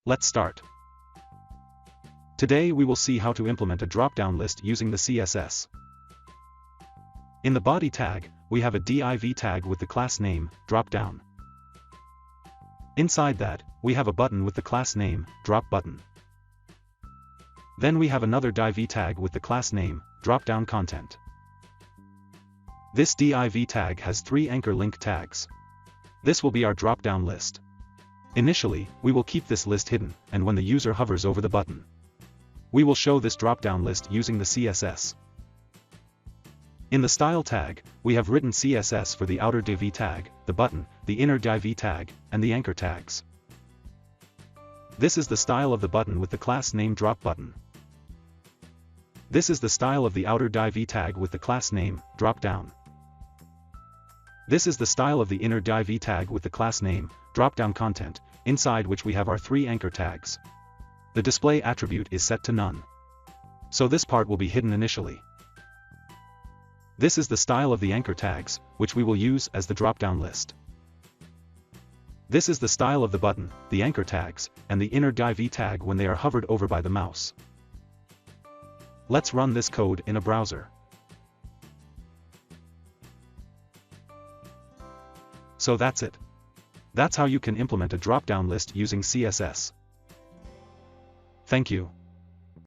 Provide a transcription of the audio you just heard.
Let's start. Today we will see how to implement a drop-down list using the CSS. In the body tag, we have a div tag with the class name, dropdown. Inside that, we have a button with the class name, drop button. Then we have another div tag with the class name, dropdown content. This div tag has 3 anchor link tags. This will be our drop-down list. Initially, we will keep this list hidden, and when the user hovers over the button, we will show this drop-down list using the CSS. In the style tag, we have written CSS for the outer div tag, the button, the inner div tag, and the anchor tags. This is the style of the button with the class name drop button. This is the style of the outer div tag with the class name drop down. This is the style of the inner div tag with the class name drop-down content, inside which we have our 3 anchor tags. The display attribute is set to none, so this part will be hidden initially. This is the style of the anchor tags, which we will use as the drop-down list. This is the style of the button, the anchor tags, and the inner div tag when they are hovered over by the mouse. Let's run this code in a browser. So that's it. That's how you can implement a drop-down list using CSS. Thank you.